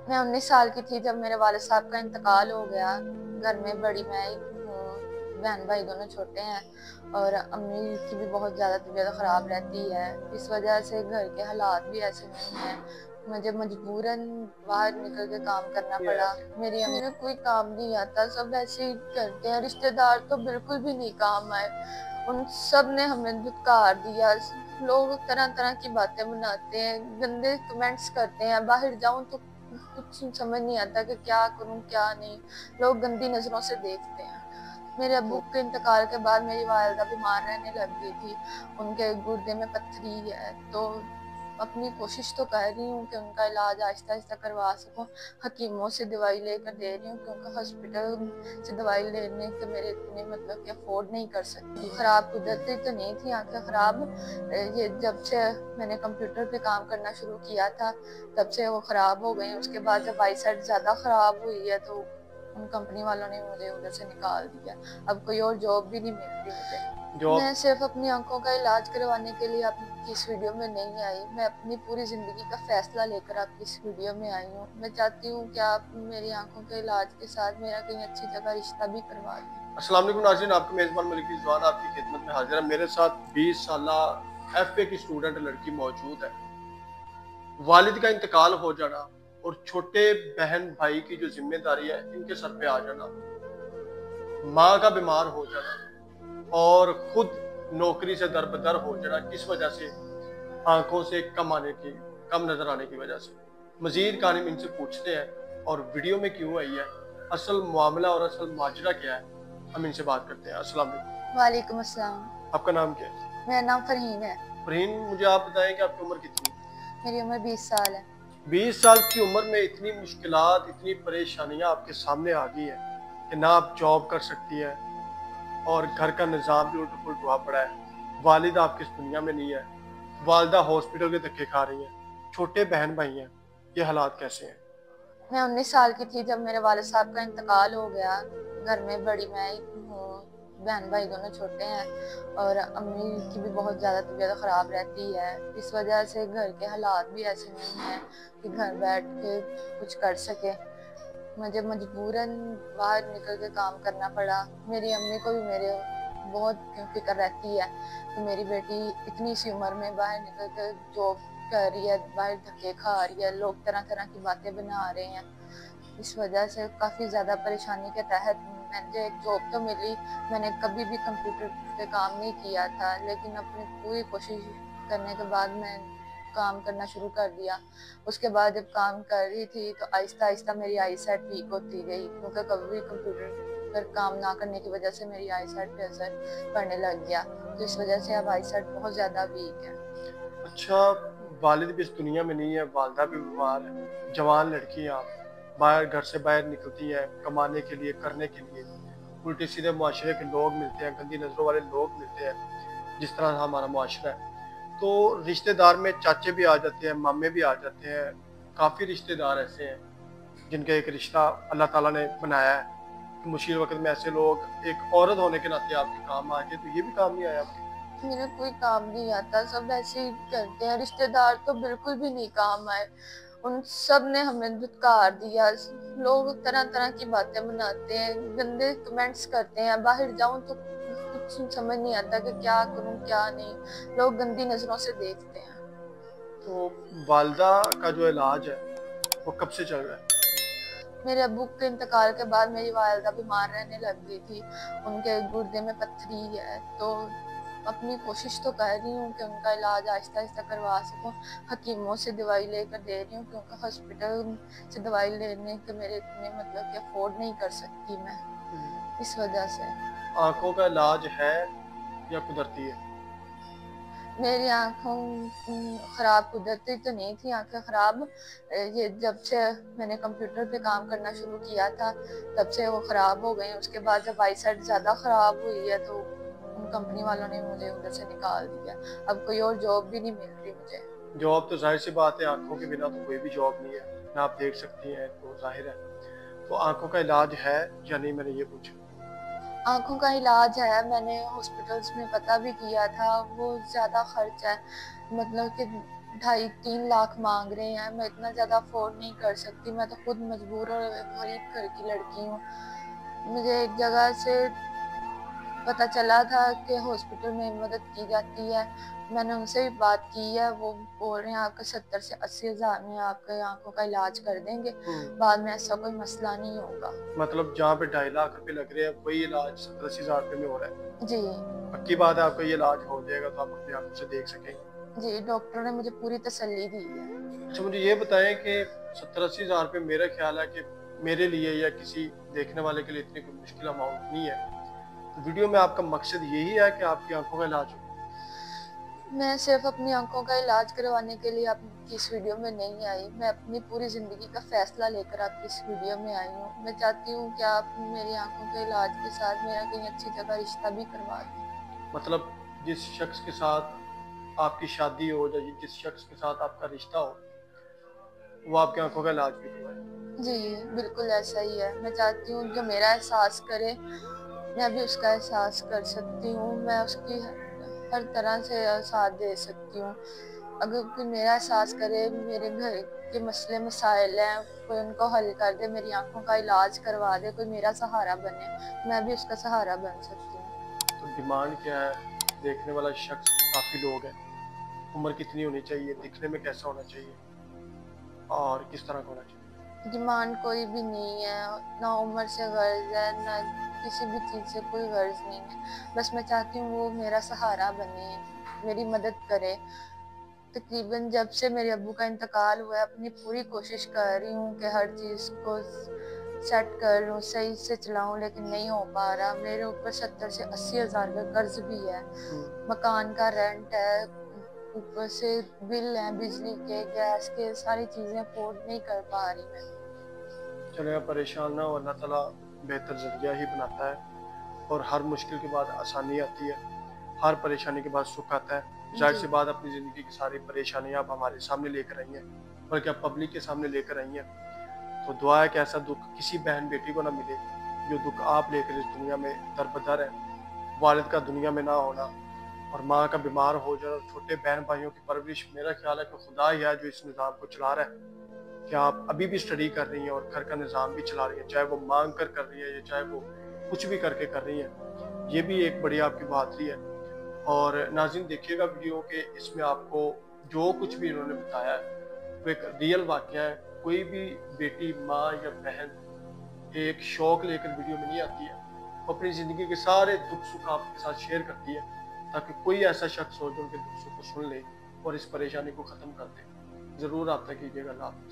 मैं 19 साल की थी जब मेरे वालिद साहब का इंतकाल हो गया। घर में बड़ी मैं ही हूँ, बहन भाई दोनों छोटे हैं और अम्मी की भी बहुत ज़्यादा तबीयत ख़राब रहती है। इस वजह से घर के हालात भी ऐसे नहीं हैं, मुझे मजबूरन बाहर निकल के काम करना पड़ा। मेरी अम्मी में कोई काम नहीं आता, सब ऐसे ही करते हैं। रिश्तेदार तो बिल्कुल भी नहीं काम आए, उन सब ने हमें धुतकार दिया। लोग तरह तरह की बातें बनाते हैं, गंदे कमेंट्स करते हैं। बाहर जाऊं तो कुछ समझ नहीं आता कि क्या करूं क्या नहीं। लोग गंदी नजरों से देखते हैं। मेरे अब्बू के इंतकाल के बाद मेरी वालिदा बीमार रहने लग गई थी, उनके गुर्दे में पत्थरी है। तो अपनी कोशिश तो कर रही हूँ कि उनका इलाज आहिस्ता आहिस्ता करवा सकूं। हकीमों से दवाई लेकर दे रही हूँ क्योंकि हॉस्पिटल से दवाई लेने के मेरे इतने मतलब कि अफोर्ड नहीं कर सकती। खराब कुदरती तो नहीं थी आंखें खराब, ये जब से मैंने कंप्यूटर पे काम करना शुरू किया था तब से वो खराब हो गई। उसके बाद जब आई साइड ज्यादा खराब हुई है तो उन कंपनी वालों ने मुझे उधर से निकाल दिया। अब कोई और जॉब भी नहीं मिल रही मुझे। जॉब। मैं सिर्फ अपनी आंखों का इलाज करवाने के लिए आपकी इस वीडियो में नहीं आई, मैं अपनी पूरी जिंदगी का फैसला लेकर आपकी इस वीडियो में आई हूँ। मैं चाहती हूँ कि आप मेरी आंखों के इलाज के साथ मेरा कहीं अच्छी जगह रिश्ता भी करवा दें। अस्सलाम वालेकुम नाज़रीन, आपके मेज़बान मलिक रिजवान आपकी खिदमत में हाजिर है। मेरे साथ 20 साला एफए की स्टूडेंट लड़की मौजूद है। वालिद का इंतकाल हो जाना और छोटे बहन भाई की जो जिम्मेदारी है इनके सर पे आ जाना, माँ का बीमार हो जाना और खुद नौकरी से दरबदर हो जाना, किस वजह से? आंखों से कम नजर आने की वजह से। मजीद कहानी हम इनसे पूछते हैं और वीडियो में क्यों आई है, असल मामला और असल माजरा क्या है, हम इनसे बात करते हैं। अस्सलाम वालेकुम। वालेकुम अस्सलाम। आपका नाम क्या है? मेरा नाम फरहीन है। फरहीन, मुझे आप बताएं कि आपकी उम्र कितनी है? मेरी उम्र 20 साल है। 20 साल की उम्र में इतनी मुश्किलात, इतनी परेशानियां आपके सामने आ गई है कि ना आप जॉब कर सकती है और घर का निज़ाम भी उलट पुलट हुआ पड़ा है। वालिद आपकी इस दुनिया में नहीं है, वालदा हॉस्पिटल के धक्के खा रही हैं, छोटे बहन भाई हैं, ये हालात कैसे हैं? मैं 19 साल की थी जब मेरे वालिद साहब का इंतकाल हो गया। घर में बड़ी मैं ही हूँ, बहन भाई दोनों छोटे हैं और अम्मी की भी बहुत ज़्यादा तबीयत ख़राब रहती है। इस वजह से घर के हालात भी ऐसे नहीं हैं कि घर बैठ के कुछ कर सके। मुझे मजबूरन बाहर निकल के काम करना पड़ा। मेरी अम्मी को भी मेरे बहुत फिक्र रहती है कि मेरी बेटी इतनी सी उम्र में बाहर निकल कर जॉब कर रही है, बाहर धक्के खा रही है, लोग तरह तरह की बातें बना रहे हैं। इस वजह से काफ़ी ज़्यादा परेशानी के तहत मुझे एक जॉब तो मिली। मैंने कभी भी कंप्यूटर पे काम नहीं किया था, लेकिन अपनी पूरी कोशिश करने के बाद मैं काम करना शुरू कर दिया। उसके बाद जब काम कर रही थी तो आहिस्ता आहिस्ता मेरी आई साइट वीक होती गई, क्योंकि कभी कंप्यूटर पर काम ना करने की वजह से मेरी आई साइट पे असर पड़ने लग गया। तो इस वजह से अब आई साइट बहुत ज़्यादा वीक है। अच्छा, वालिद भी इस दुनिया में नहीं है, वालदा भी बीमार है, जवान लड़की हैं आप, बाहर घर से बाहर निकलती हैं कमाने के लिए, करने के लिए, उल्टे सीधे मुआशरे के लोग मिलते हैं, गंदी नजरों वाले लोग मिलते हैं, जिस तरह हमारा मुआशरा है। तो रिश्तेदार में चाचे भी आ जाते हैं, मामे भी आ जाते हैं, काफ़ी रिश्तेदार ऐसे हैं जिनका एक रिश्ता अल्लाह ताला ने बनाया है कि मुश्किल वक्त में ऐसे लोग एक औरत होने के नाते आपके काम आ गए, तो ये भी काम नहीं आया आपके? मेरे कोई काम नहीं आता, सब ऐसे ही करते हैं। रिश्तेदार तो बिल्कुल भी नहीं काम आए, उन सब ने हमें धुतकार दिया। लोग तरह तरह की बातें बनाते हैं, गंदे कमेंट्स करते हैं। बाहर जाऊं तो कुछ समझ नहीं आता कि क्या करूं क्या नहीं। लोग गंदी नजरों से देखते हैं। तो वालदा का जो इलाज है वो कब से चल रहा है? मेरे अब्बू के इंतकाल के बाद मेरी वालिदा बीमार रहने लग गई थी, उनके गुर्दे में पत्थरी है। तो अपनी कोशिश तो कर रही हूँ कि उनका इलाज आहिस्ता आहिस्ता करवा सकूं। हकीमों से दवाई लेकर दे रही हूँ क्योंकि हॉस्पिटल से दवाई लेने के मेरे इतने मतलब कि अफोर्ड नहीं कर सकती मैं, इस वजह से। आंखों का इलाज है या कुदरती है? मेरी आँखों खराब कुदरती तो नहीं थी आंखें खराब, ये जब से मैंने कंप्यूटर पे काम करना शुरू किया था तब से वो खराब हो गई। उसके बाद जब आई साइट ज्यादा खराब हुई है तो उन कंपनी वालों ने मुझे उधर से निकाल दिया। अब कोई और जॉब भी नहीं मिल रही मुझे। जॉब तो जाहिर सी बात है, आंखों के बिना तो कोई भी जॉब नहीं है ना, आप देख सकती हैं तो जाहिर है। तो आंखों का इलाज है या नहीं, मैंने ये पूछा। आंखों का इलाज है, मैंने हॉस्पिटल्स में पता भी किया था, वो ज़्यादा खर्च है। मतलब कि 2.5-3 लाख मांग रहे हैं। मैं इतना ज़्यादा अफोर्ड नहीं कर सकती, मैं तो खुद मजबूर और गरीब घर की लड़की हूँ। मुझे एक जगह से पता चला था कि हॉस्पिटल में मदद की जाती है। मैंने उनसे भी बात की है, वो बोल रहे हैं आपके 70 से 80 हज़ार में आपके आंखों का इलाज कर देंगे, बाद में ऐसा कोई मसला नहीं होगा। मतलब जहाँ पे 2.5 लाख रुपए लग रहे हैं वही इलाज 70-80 हज़ार रुपए में हो रहा है। जी पक्की बात है, आपका ये इलाज हो जाएगा तो आप अपनी आंखों से देख सकेंगे। जी, डॉक्टर ने मुझे पूरी तसल्ली दी है। अच्छा, मुझे ये बताएं कि 70-80 हज़ार रुपए, मेरा ख्याल है कि मेरे लिए या किसी देखने वाले के लिए इतनी कोई मुश्किल अमाउंट नहीं है। तो वीडियो में आपका मकसद यही है कि आपकी आंखों का इलाज हो। मैं सिर्फ अपनी आंखों का इलाज करवाने के लिए आपकी इस वीडियो में नहीं आई, मैं अपनी पूरी ज़िंदगी का फैसला लेकर आपकी इस वीडियो में आई हूँ। मैं चाहती हूँ कि आप मेरी आंखों के इलाज के साथ मेरा कहीं अच्छी जगह रिश्ता भी करवा दें। मतलब जिस शख्स के साथ आपकी शादी हो या जिस शख्स के साथ आपका रिश्ता हो, वो आपकी आंखों का इलाज भी करवाए। जी बिल्कुल ऐसा ही है। मैं चाहती हूँ जो मेरा एहसास करे, मैं भी उसका एहसास कर सकती हूँ, मैं उसकी हर तरह से साथ दे सकती हूँ। अगर कोई मेरा एहसास करे, मेरे घर के मसले मसाइल हैं, कोई उनको हल कर दे, मेरी आंखों का इलाज करवा दे, कोई मेरा सहारा बने, मैं भी उसका सहारा बन सकती हूँ। तो डिमांड क्या है? देखने वाला शख्स काफी लोग हैं, उम्र कितनी होनी चाहिए, दिखने में कैसा होना चाहिए और किस तरह का होना चाहिए? डिमांड कोई भी नहीं है, ना उम्र से गर्ज है, ना किसी भी चीज़ से कोई गर्ज नहीं है। बस मैं चाहती हूँ वो मेरा सहारा बने, मेरी मदद करे। तकरीबन जब से मेरे अब्बू का इंतकाल हुआ है, अपनी पूरी कोशिश कर रही हूँ कि हर चीज़ को सेट कर लूँ, सही से चलाऊँ, लेकिन नहीं हो पा रहा। मेरे ऊपर 70 से 80 हज़ार का कर्ज भी है, मकान का रेंट है, ऊपर से बिल है, बिजली के, गैस के, सारी चीज़ें अफोर्ड नहीं कर पा रही मैं। चले आप परेशान ना हो, अल्लाह ताला बेहतर जरिया ही बनाता है और हर मुश्किल के बाद आसानी आती है, हर परेशानी के बाद सुख आता है। जाहिर जी सी बात, अपनी ज़िंदगी की सारी परेशानियां आप हमारे सामने लेकर आई हैं, बल्कि आप पब्लिक के सामने लेकर आई हैं। तो दुआ है कि ऐसा दुख किसी बहन बेटी को ना मिले जो दुख आप लेकर इस दुनिया में दरबदर है। वालिद का दुनिया में ना होना और माँ का बीमार हो जाना और छोटे बहन भाइयों की परवरिश, मेरा ख्याल है कि खुदा ही है जो इस निज़ाम को चला रहा है कि आप अभी भी स्टडी कर रही हैं और घर का निज़ाम भी चला रही हैं, चाहे वो मांग कर रही है या चाहे वो कुछ भी करके कर रही हैं। ये भी एक बड़ी आपकी बहादुरी है। और नाज़रीन, देखिएगा वीडियो के, इसमें आपको जो कुछ भी इन्होंने बताया है वो एक रियल वाक़या है। कोई भी बेटी, माँ या बहन एक शौक लेकर वीडियो में नहीं आती है, वो अपनी ज़िंदगी के सारे दुख सुख आपके साथ शेयर करती है ताकि कोई ऐसा शख्स हो जो उनके दुख सुख को सुन ले और इस परेशानी को ख़त्म कर दे। ज़रूर रब्ता कीजिएगा। अल्लाह हाफ़िज़।